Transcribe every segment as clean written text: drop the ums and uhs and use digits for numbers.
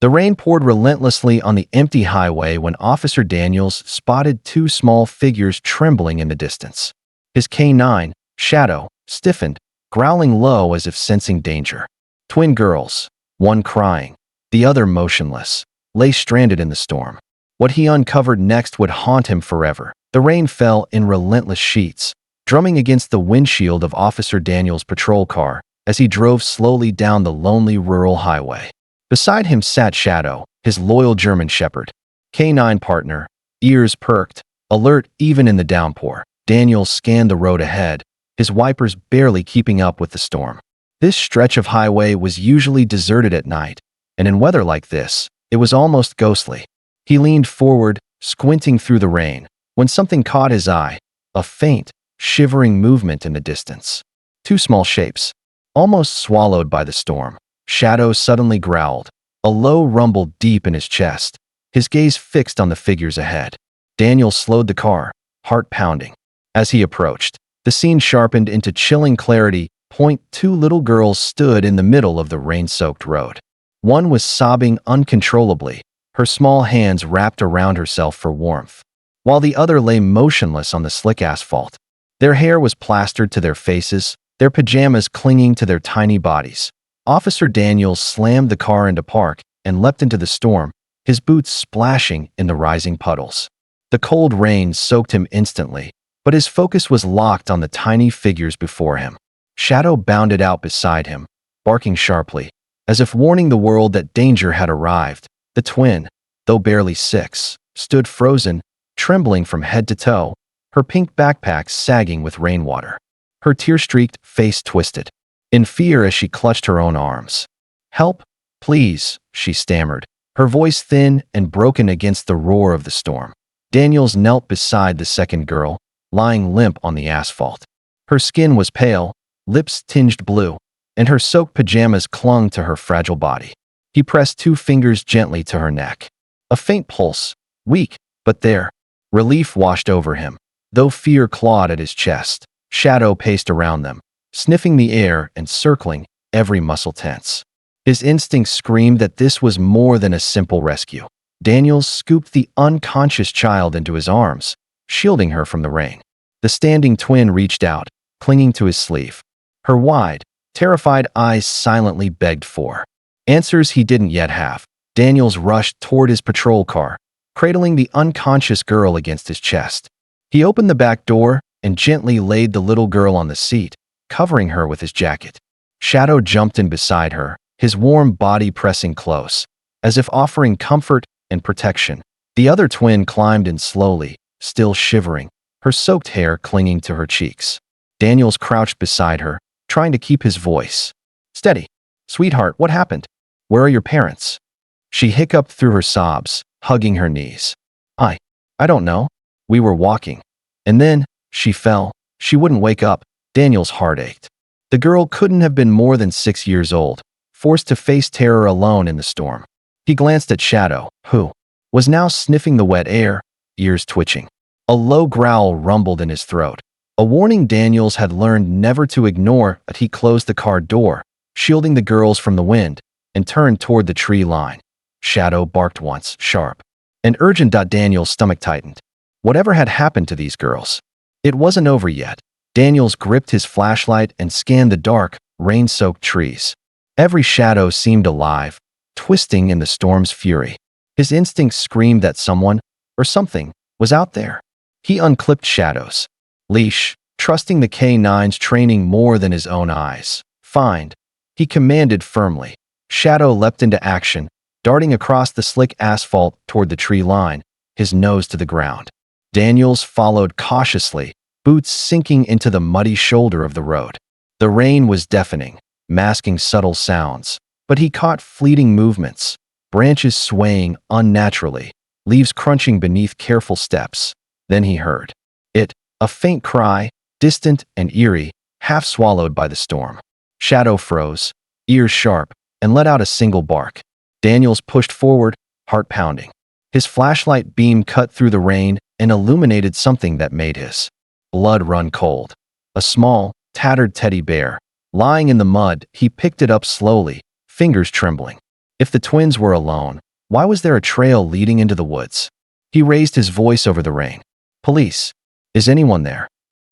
The rain poured relentlessly on the empty highway when Officer Daniels spotted two small figures trembling in the distance. His canine, Shadow, stiffened, growling low as if sensing danger. Twin girls, one crying, the other motionless, lay stranded in the storm. What he uncovered next would haunt him forever. The rain fell in relentless sheets, drumming against the windshield of Officer Daniels' patrol car as he drove slowly down the lonely rural highway. Beside him sat Shadow, his loyal German shepherd. Canine partner, ears perked, alert even in the downpour. Daniels scanned the road ahead, his wipers barely keeping up with the storm. This stretch of highway was usually deserted at night, and in weather like this, it was almost ghostly. He leaned forward, squinting through the rain, when something caught his eye, a faint, shivering movement in the distance. Two small shapes, almost swallowed by the storm. Shadow suddenly growled, a low rumble deep in his chest, his gaze fixed on the figures ahead. Daniel slowed the car, heart pounding. As he approached, the scene sharpened into chilling clarity. Two little girls stood in the middle of the rain-soaked road. One was sobbing uncontrollably, her small hands wrapped around herself for warmth, while the other lay motionless on the slick asphalt. Their hair was plastered to their faces, their pajamas clinging to their tiny bodies. Officer Daniels slammed the car into park and leapt into the storm, his boots splashing in the rising puddles. The cold rain soaked him instantly, but his focus was locked on the tiny figures before him. Shadow bounded out beside him, barking sharply, as if warning the world that danger had arrived. The twin, though barely 6, stood frozen, trembling from head to toe, her pink backpack sagging with rainwater. Her tear-streaked face twisted, in fear as she clutched her own arms. "Help, please," she stammered, her voice thin and broken against the roar of the storm. Daniels knelt beside the second girl, lying limp on the asphalt. Her skin was pale, lips tinged blue, and her soaked pajamas clung to her fragile body. He pressed 2 fingers gently to her neck. A faint pulse, weak, but there. Relief washed over him, though fear clawed at his chest. Shadow paced around them, sniffing the air and circling, every muscle tense. His instincts screamed that this was more than a simple rescue. Daniels scooped the unconscious child into his arms, shielding her from the rain. The standing twin reached out, clinging to his sleeve. Her wide, terrified eyes silently begged for answers he didn't yet have. Daniels rushed toward his patrol car, cradling the unconscious girl against his chest. He opened the back door and gently laid the little girl on the seat, covering her with his jacket. Shadow jumped in beside her, his warm body pressing close, as if offering comfort and protection. The other twin climbed in slowly, still shivering, her soaked hair clinging to her cheeks. Daniels crouched beside her, trying to keep his voice steady. "Sweetheart, what happened? Where are your parents?" She hiccuped through her sobs, hugging her knees. I don't know. We were walking. And then, she fell. She wouldn't wake up." Daniel's heart ached. The girl couldn't have been more than 6 years old, forced to face terror alone in the storm. He glanced at Shadow, who was now sniffing the wet air, ears twitching. A low growl rumbled in his throat, a warning Daniels had learned never to ignore. But he closed the car door, shielding the girls from the wind, and turned toward the tree line. Shadow barked once, sharp and urgent. Daniel's stomach tightened. Whatever had happened to these girls? It wasn't over yet. Daniels gripped his flashlight and scanned the dark, rain-soaked trees. Every shadow seemed alive, twisting in the storm's fury. His instincts screamed that someone, or something, was out there. He unclipped Shadow's leash, trusting the K9's training more than his own eyes. "Find," he commanded firmly. Shadow leapt into action, darting across the slick asphalt toward the tree line, his nose to the ground. Daniels followed cautiously, boots sinking into the muddy shoulder of the road. The rain was deafening, masking subtle sounds, but he caught fleeting movements, branches swaying unnaturally, leaves crunching beneath careful steps. Then he heard it, a faint cry, distant and eerie, half swallowed by the storm. Shadow froze, ears sharp, and let out a single bark. Daniels pushed forward, heart pounding. His flashlight beam cut through the rain and illuminated something that made his blood run cold. A small, tattered teddy bear, lying in the mud. He picked it up slowly, fingers trembling. If the twins were alone, why was there a trail leading into the woods? He raised his voice over the rain. Police. Is anyone there?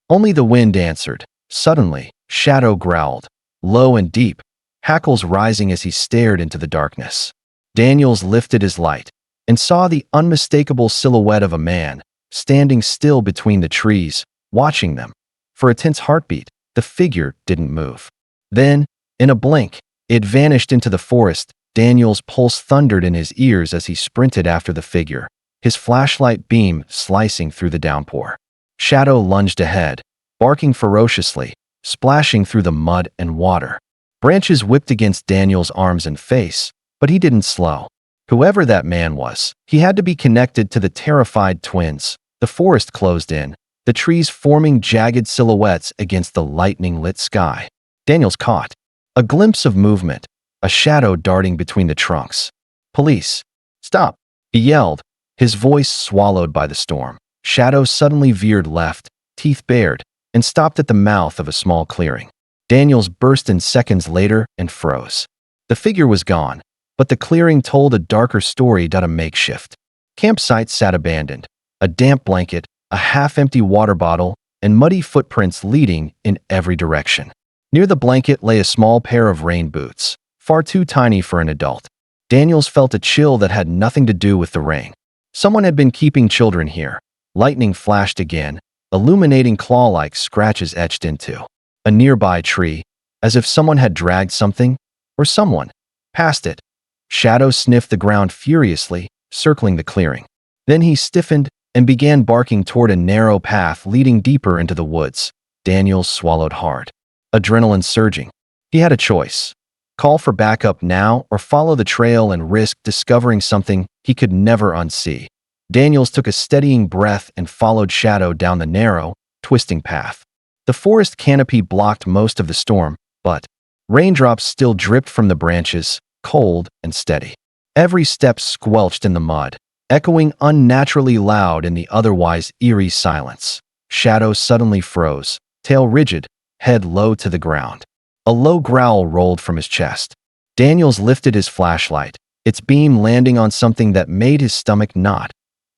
Only the wind answered. Suddenly, Shadow growled, low and deep, hackles rising as he stared into the darkness. Daniels lifted his light and saw the unmistakable silhouette of a man standing still between the trees, watching them. For a tense heartbeat, the figure didn't move. Then, in a blink, it vanished into the forest. Daniel's pulse thundered in his ears as he sprinted after the figure, his flashlight beam slicing through the downpour. Shadow lunged ahead, barking ferociously, splashing through the mud and water. Branches whipped against Daniel's arms and face, but he didn't slow. Whoever that man was, he had to be connected to the terrified twins. The forest closed in, the trees forming jagged silhouettes against the lightning-lit sky. Daniels caught a glimpse of movement, a shadow darting between the trunks. Police. Stop, he yelled, his voice swallowed by the storm. Shadow suddenly veered left, teeth bared, and stopped at the mouth of a small clearing. Daniels burst in seconds later and froze. The figure was gone, but the clearing told a darker story. A makeshift campsite sat abandoned, a damp blanket, a half-empty water bottle, and muddy footprints leading in every direction. Near the blanket lay a small pair of rain boots, far too tiny for an adult. Daniels felt a chill that had nothing to do with the rain. Someone had been keeping children here. Lightning flashed again, illuminating claw-like scratches etched into a nearby tree, as if someone had dragged something, or someone, past it. Shadow sniffed the ground furiously, circling the clearing. Then he stiffened and began barking toward a narrow path leading deeper into the woods. Daniels swallowed hard, adrenaline surging. He had a choice: call for backup now or follow the trail and risk discovering something he could never unsee. Daniels took a steadying breath and followed Shadow down the narrow, twisting path. The forest canopy blocked most of the storm, but raindrops still dripped from the branches, cold and steady. Every step squelched in the mud, echoing unnaturally loud in the otherwise eerie silence. Shadow suddenly froze, tail rigid, head low to the ground. A low growl rolled from his chest. Daniels lifted his flashlight, its beam landing on something that made his stomach knot.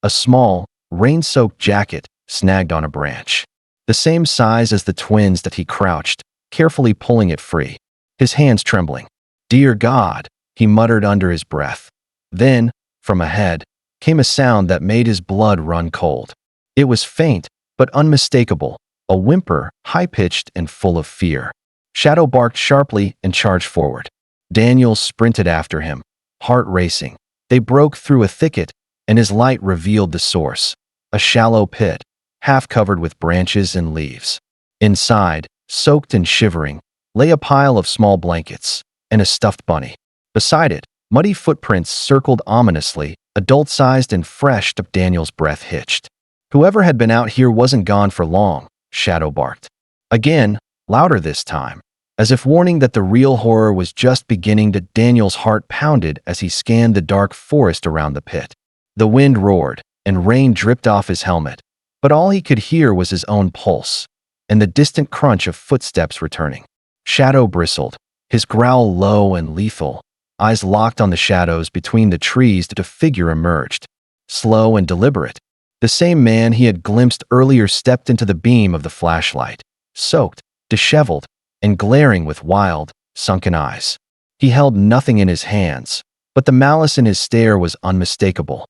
A small, rain-soaked jacket snagged on a branch, the same size as the twins that he crouched, carefully pulling it free, his hands trembling. "Dear God," he muttered under his breath. Then, from ahead, came a sound that made his blood run cold. It was faint, but unmistakable, a whimper, high-pitched and full of fear. Shadow barked sharply and charged forward. Daniel sprinted after him, heart racing. They broke through a thicket, and his light revealed the source, a shallow pit, half covered with branches and leaves. Inside, soaked and shivering, lay a pile of small blankets and a stuffed bunny. Beside it, muddy footprints circled ominously, adult-sized and fresh. Daniel's breath hitched. Whoever had been out here wasn't gone for long, Shadow barked. Again, louder this time, as if warning that the real horror was just beginning. Daniel's heart pounded as he scanned the dark forest around the pit. The wind roared, and rain dripped off his helmet, but all he could hear was his own pulse, and the distant crunch of footsteps returning. Shadow bristled, his growl low and lethal, eyes locked on the shadows between the trees. A figure emerged, slow and deliberate. The same man he had glimpsed earlier stepped into the beam of the flashlight, soaked, disheveled, and glaring with wild, sunken eyes. He held nothing in his hands, but the malice in his stare was unmistakable.